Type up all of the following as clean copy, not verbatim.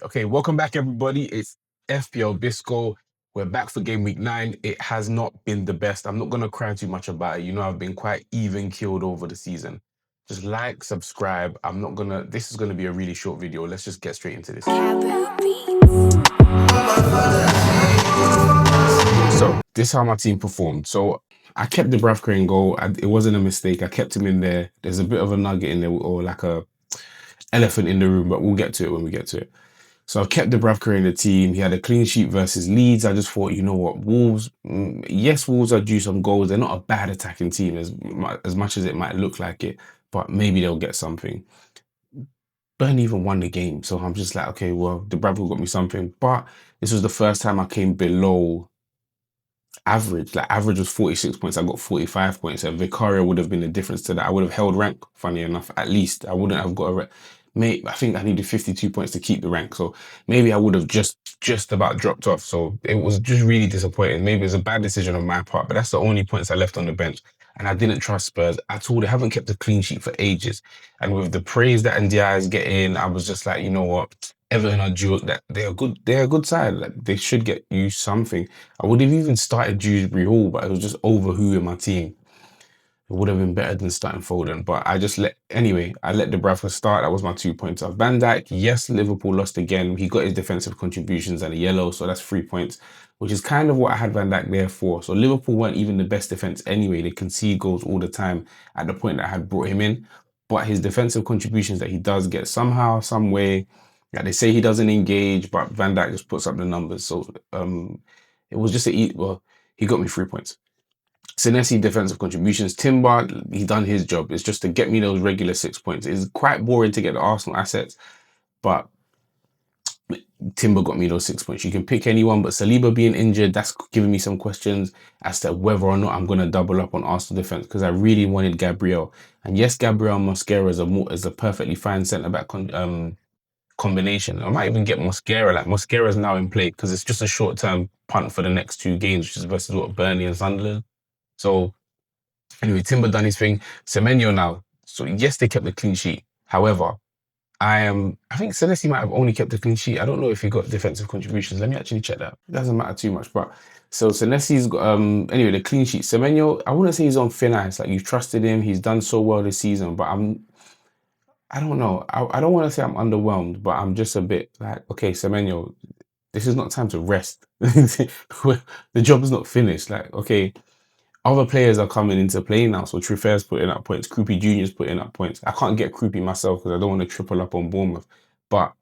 Okay, welcome back, everybody. It's FPL Bisco. We're back for game week 9. It has not been the best. I'm not going to cry too much about it. You know, I've been quite even keeled over the season. Just like, subscribe. I'm not going to, this is going to be a really short video. Let's just get straight into this. So, this is how my team performed. So, I kept the Bravka in goal. It wasn't a mistake. I kept him in there. There's a bit of a nugget in there, or like a elephant in the room, but we'll get to it when we get to it. So I kept Dubravka in the team. He had a clean sheet versus Leeds. I just thought, you know what, Wolves, yes, Wolves are due some goals. They're not a bad attacking team as much as it might look like it, but maybe they'll get something. Burnley even won the game. So I'm just like, okay, well, Dubravka got me something. But this was the first time I came below average. Like average was 46 points. I got 45 points. And Vicaria would have been the difference to that. I would have held rank, funny enough, at least. I wouldn't have got a mate. I think I needed 52 points to keep the rank. So maybe I would have just about dropped off. So it was just really disappointing. Maybe it was a bad decision on my part, but that's the only points I left on the bench. And I didn't trust Spurs at all. They haven't kept a clean sheet for ages. And with the praise that NDI is getting, I was just like, you know what? Everton are due that they're a good side. Like they should get you something. I would have even started Dewsbury Hall, but it was just over who in my team. It would have been better than starting Foden. But I just I let the Bradford start. That was my 2 points. Van Dijk, yes, Liverpool lost again. He got his defensive contributions and a yellow, so that's 3 points, which is kind of what I had Van Dijk there for. So Liverpool weren't even the best defense anyway. They concede goals all the time at the point that I had brought him in. But his defensive contributions that he does get somehow, some way, yeah, they say he doesn't engage, but Van Dijk just puts up the numbers. So it was just he got me 3 points. Senesi defensive contributions. Timber, he done his job. It's just to get me those regular 6 points. It's quite boring to get the Arsenal assets, but Timber got me those 6 points. You can pick anyone, but Saliba being injured, that's giving me some questions as to whether or not I'm going to double up on Arsenal defense because I really wanted Gabriel. And yes, Gabriel Mosquera is a perfectly fine centre-back combination. I might even get Mosquera. Like Mosquera's now in play because it's just a short-term punt for the next 2 games, which is versus what, Burnley and Sunderland. So anyway, Timber done his thing. Semenyo now. So yes, they kept the clean sheet. However, I think Senesi might have only kept the clean sheet. I don't know if he got defensive contributions. Let me actually check that. It doesn't matter too much. But so Senesi's got anyway, the clean sheet. Semenyo, I wouldn't say he's on thin ice. Like you've trusted him, he's done so well this season, but I don't know. I don't want to say I'm underwhelmed, but I'm just a bit like, okay, Semenyo, this is not time to rest. The job is not finished. Like, okay, other players are coming into play now. So Truffaut's putting up points. Kroopy Jr.'s putting up points. I can't get Kroopy myself because I don't want to triple up on Bournemouth. But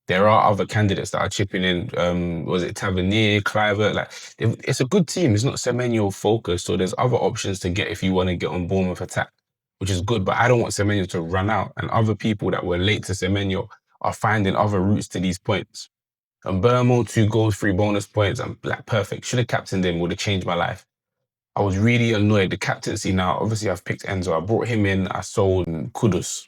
there are other candidates that are chipping in. Was it Tavernier, Clivert? Like, it's a good team. It's not Semenyo focused. So there's other options to get if you want to get on Bournemouth attack, which is good. But I don't want Semenyo to run out. And other people that were late to Semenyo are finding other routes to these points. And Burmo, 2 goals, 3 bonus points. I'm like, perfect. Should have captained him. Would have changed my life. I was really annoyed. The captaincy now, obviously I've picked Enzo. I brought him in. I sold Kudus.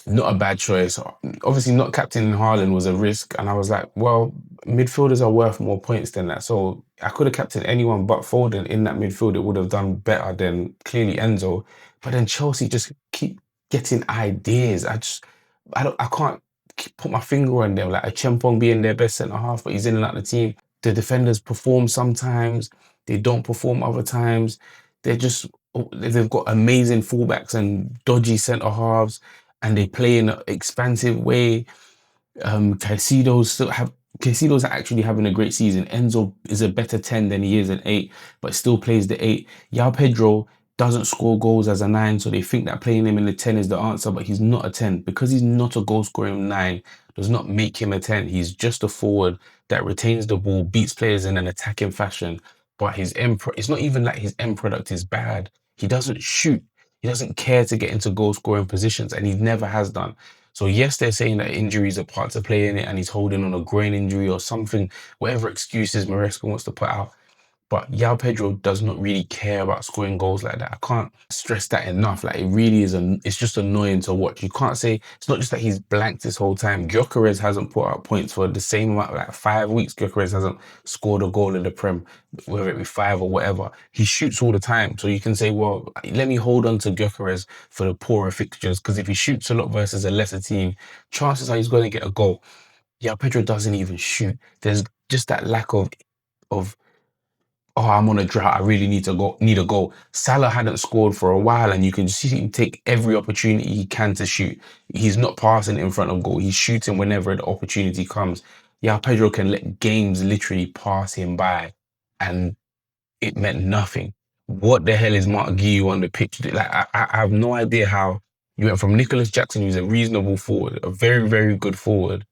Not a bad choice. Obviously not captaining Haaland was a risk. And I was like, well, midfielders are worth more points than that. So I could have captained anyone but Foden in that midfield. It would have done better than clearly Enzo. But then Chelsea just keep getting ideas. I can't put my finger on them. Like a Chempong being their best centre half, but he's in and out of the team. The defenders perform sometimes. They don't perform other times. They've got amazing fullbacks and dodgy centre halves, and they play in an expansive way. Caicedo's actually having a great season. Enzo is a better 10 than he is an 8, but still plays the 8. Yao Pedro doesn't score goals as a 9, so they think that playing him in the 10 is the answer, but he's not a 10. Because he's not a goal-scoring 9 does not make him a 10. He's just a forward that retains the ball, beats players in an attacking fashion, but it's not even like his end product is bad. He doesn't shoot. He doesn't care to get into goal-scoring positions, and he never has done. So yes, they're saying that injuries are part to play in it, and he's holding on a groin injury or something, whatever excuses Maresca wants to put out. But Yao Pedro does not really care about scoring goals like that. I can't stress that enough. Like it really is, it's just annoying to watch. You can't say, it's not just that he's blanked this whole time. Gyökeres hasn't put out points for the same amount, like 5 weeks. Gyökeres hasn't scored a goal in the Prem, whether it be 5 or whatever. He shoots all the time. So you can say, well, let me hold on to Gyökeres for the poorer fixtures. Because if he shoots a lot versus a lesser team, chances are he's going to get a goal. Yeah, Pedro doesn't even shoot. There's just that lack of oh, I'm on a drought. I really need a goal. Salah hadn't scored for a while, and you can see him take every opportunity he can to shoot. He's not passing in front of goal. He's shooting whenever the opportunity comes. Yeah, Pedro can let games literally pass him by, and it meant nothing. What the hell is Mark Guiu on the pitch? Like, I have no idea how you went from Nicholas Jackson, who's a reasonable forward, a very, very good forward,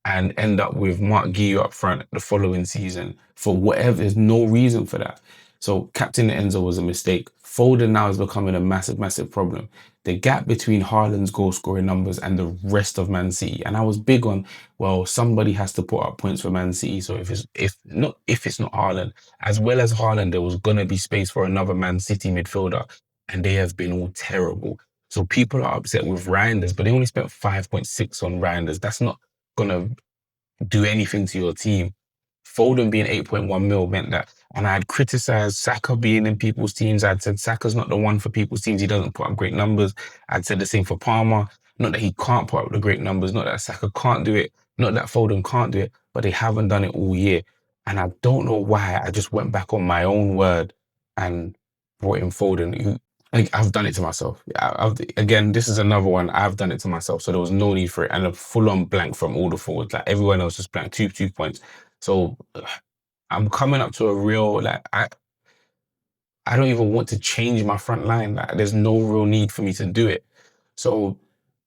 and end up with Mark Guiu up front the following season for whatever. There's no reason for that. So captain Enzo was a mistake. Foden now is becoming a massive, massive problem. The gap between Haaland's goal scoring numbers and the rest of Man City, and I was big on, well, somebody has to put up points for Man City. So if it's not Haaland, as well as Haaland, there was gonna be space for another Man City midfielder, and they have been all terrible. So people are upset with Reinders, but they only spent 5.6 on Reinders. That's not gonna do anything to your team. Foden being 8.1 mil meant that. And I'd criticized Saka being in people's teams. I'd said Saka's not the one for people's teams. He doesn't put up great numbers. I'd said the same for Palmer. Not that he can't put up the great numbers, not that Saka can't do it, not that Foden can't do it, but they haven't done it all year. And I don't know why I just went back on my own word and brought in Foden, who I've done it to myself. Again, this is another one. I've done it to myself. So there was no need for it. And a full on blank from all the forwards. Like everyone else just blank, 2 points. So I'm coming up to a real, like, I don't even want to change my front line. Like, there's no real need for me to do it. So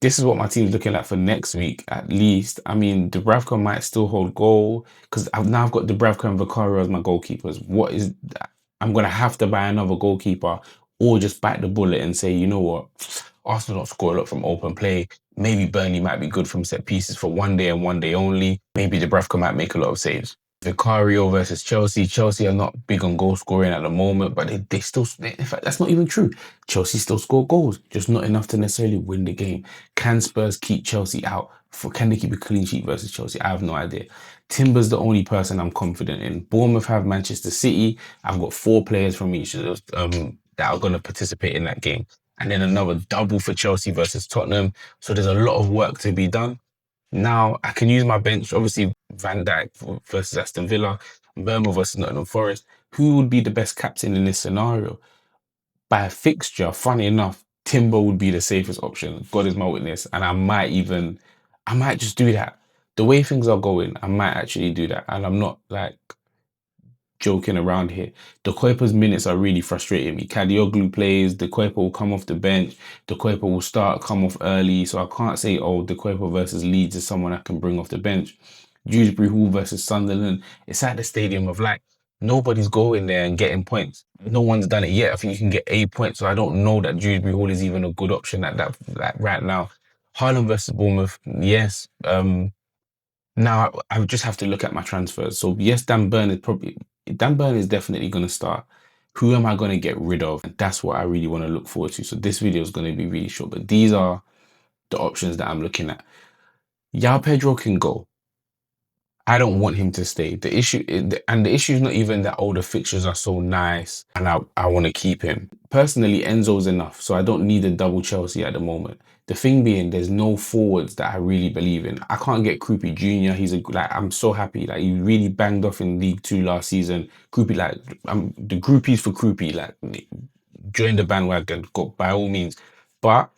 this is what my team's looking like for next week, at least. I mean, Dubravka might still hold goal because I've got Dubravka and Vicario as my goalkeepers. What is that? I'm gonna have to buy another goalkeeper or just bite the bullet and say, you know what, Arsenal don't score a lot from open play. Maybe Burnley might be good from set pieces for one day and one day only. Maybe Dubravka might make a lot of saves. Vicario versus Chelsea. Chelsea are not big on goal scoring at the moment, but they still, in fact, that's not even true. Chelsea still score goals, just not enough to necessarily win the game. Can Spurs keep Chelsea out? Can they keep a clean sheet versus Chelsea? I have no idea. Timber's the only person I'm confident in. Bournemouth have Manchester City. I've got 4 players from each of those that are going to participate in that game. And then another double for Chelsea versus Tottenham. So there's a lot of work to be done. Now I can use my bench. Obviously, Van Dijk versus Aston Villa, Burma versus Nottingham Forest. Who would be the best captain in this scenario? By a fixture, funny enough, Timber would be the safest option. God is my witness. And I might just do that. The way things are going, I might actually do that. And I'm not like joking around here. The Kuiper's minutes are really frustrating me. Kadioglu plays, the Kuiper will come off the bench, the Kuiper will come off early. So I can't say, oh, the Kuiper versus Leeds is someone I can bring off the bench. Dewsbury Hall versus Sunderland. It's at the stadium of like, nobody's going there and getting points. No one's done it yet. I think you can get 8 points. So I don't know that Dewsbury Hall is even a good option at that like right now. Haaland versus Bournemouth, yes. Now I would just have to look at my transfers. So yes, Dan Burn is definitely going to start. Who am I going to get rid of? And that's what I really want to look forward to. So this video is going to be really short, but these are the options that I'm looking at. Yao Pedro can go. I don't want him to stay. The issue is not even that all the fixtures are so nice and I want to keep him. Personally, Enzo's enough, so I don't need a double Chelsea at the moment. The thing being, there's no forwards that I really believe in. I can't get Krupi Jr. I'm so happy. Like, he really banged off in League Two last season. Krupi, like, I'm the groupies for Krupi. Like, join the bandwagon, go by all means. But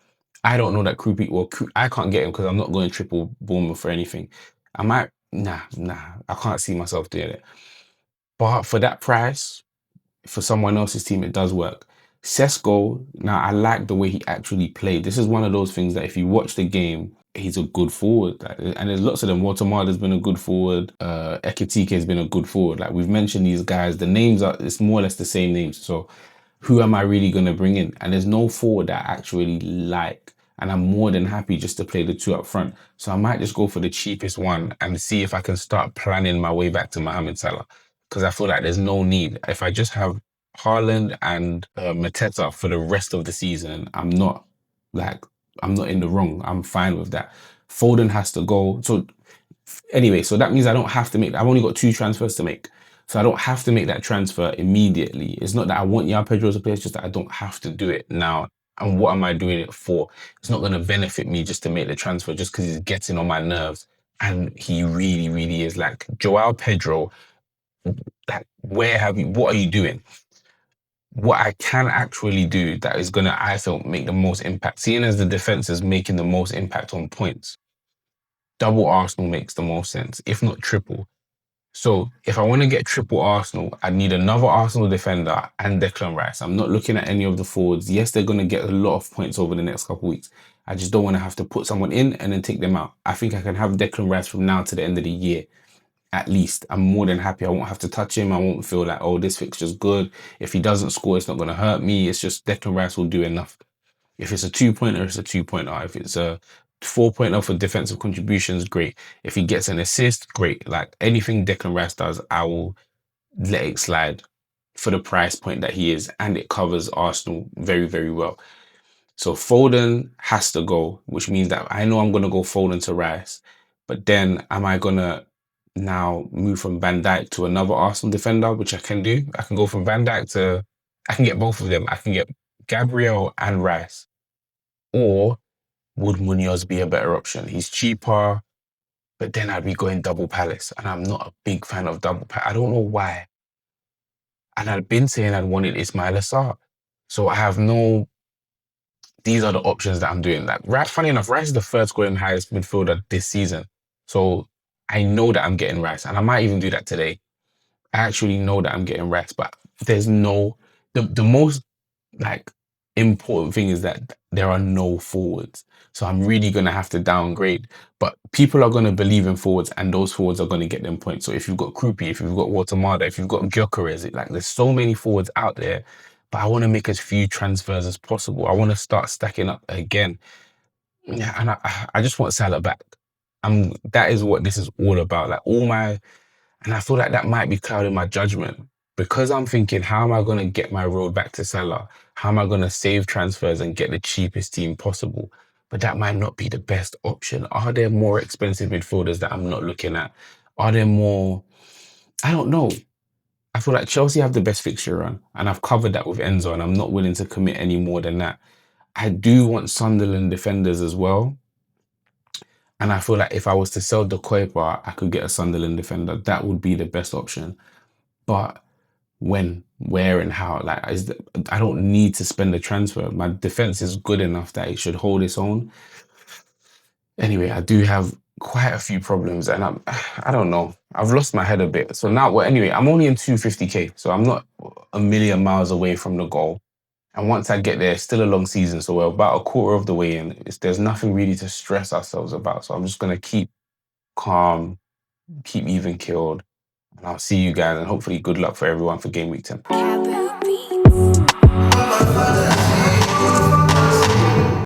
I don't know that I can't get him because I'm not going triple Bournemouth for anything. I might, I can't see myself doing it. But for that price, for someone else's team, it does work. Sesko, now I like the way he actually played. This is one of those things that if you watch the game, he's a good forward. And there's lots of them. Watermala's been a good forward. Ekitike has been a good forward. Like, we've mentioned these guys, the names it's more or less the same names. So who am I really going to bring in? And there's no forward that I actually like. And I'm more than happy just to play the two up front. So I might just go for the cheapest one and see if I can start planning my way back to Mohamed Salah. Because I feel like there's no need. If I just have Haaland and Mateta for the rest of the season, I'm not in the wrong. I'm fine with that. Foden has to go. So anyway, so that means I've only got 2 transfers to make. So I don't have to make that transfer immediately. It's not that I want Yao Pedro as a player, it's just that I don't have to do it now. And what am I doing it for? It's not going to benefit me just to make the transfer just because he's getting on my nerves. And he really, really is. Like Joao Pedro, like what are you doing? What I can actually do that is gonna, I feel, make the most impact, seeing as the defense is making the most impact on points, double Arsenal makes the most sense, if not triple. So if I want to get triple Arsenal, I need another Arsenal defender and Declan Rice. I'm not looking at any of the forwards. Yes, they're going to get a lot of points over the next couple of weeks. I just don't want to have to put someone in and then take them out. I think I can have Declan Rice from now to the end of the year. At least I'm more than happy. I won't have to touch him. I won't feel like, oh, this fixture's good. If he doesn't score, it's not going to hurt me. It's just Declan Rice will do enough. If it's a 2-pointer, it's a 2-pointer. If it's a 4-pointer for defensive contributions, great. If he gets an assist, great. Like anything Declan Rice does, I will let it slide for the price point that he is, and it covers Arsenal very, very well. So Foden has to go, which means that I know I'm going to go Foden to Rice, but then am I going to now move from Van Dijk to another Arsenal defender, which I can do? I can go from Van Dijk to, I can get both of them. I can get Gabriel and Rice. Or would Munoz be a better option? He's cheaper, but then I'd be going double Palace, and I'm not a big fan of double Palace. I don't know why. And I'd been saying I'd wanted Ismail Assar. So I have no, these are the options that I'm doing. Like, funny enough, Rice is the third scoring highest midfielder this season. So I know that I'm getting Rice, and I might even do that today. I actually know that I'm getting Rice, but there's no, the most like important thing is that there are no forwards. So I'm really going to have to downgrade. But people are going to believe in forwards, and those forwards are going to get them points. So if you've got Krupi, if you've got Watamada, if you've got Gyökeres, like there's so many forwards out there, but I want to make as few transfers as possible. I want to start stacking up again. Yeah, and I just want Salah back. That is what this is all about. Like and I feel like that might be clouding my judgment because I'm thinking, how am I going to get my road back to Salah? How am I going to save transfers and get the cheapest team possible? But that might not be the best option. Are there more expensive midfielders that I'm not looking at? Are there more? I don't know. I feel like Chelsea have the best fixture run, and I've covered that with Enzo, and I'm not willing to commit any more than that. I do want Sunderland defenders as well. And I feel like if I was to sell the Kuiper, I could get a Sunderland defender. That would be the best option. But when, where, and how? Like, I don't need to spend a transfer. My defense is good enough that it should hold its own. Anyway, I do have quite a few problems, and I don't know. I've lost my head a bit. So now, well, anyway, I'm only in 250k, so I'm not a million miles away from the goal. And once I get there, it's still a long season, so we're about a quarter of the way in. There's nothing really to stress ourselves about. So I'm just gonna keep calm, keep even killed, and I'll see you guys. And hopefully, good luck for everyone for game week 10.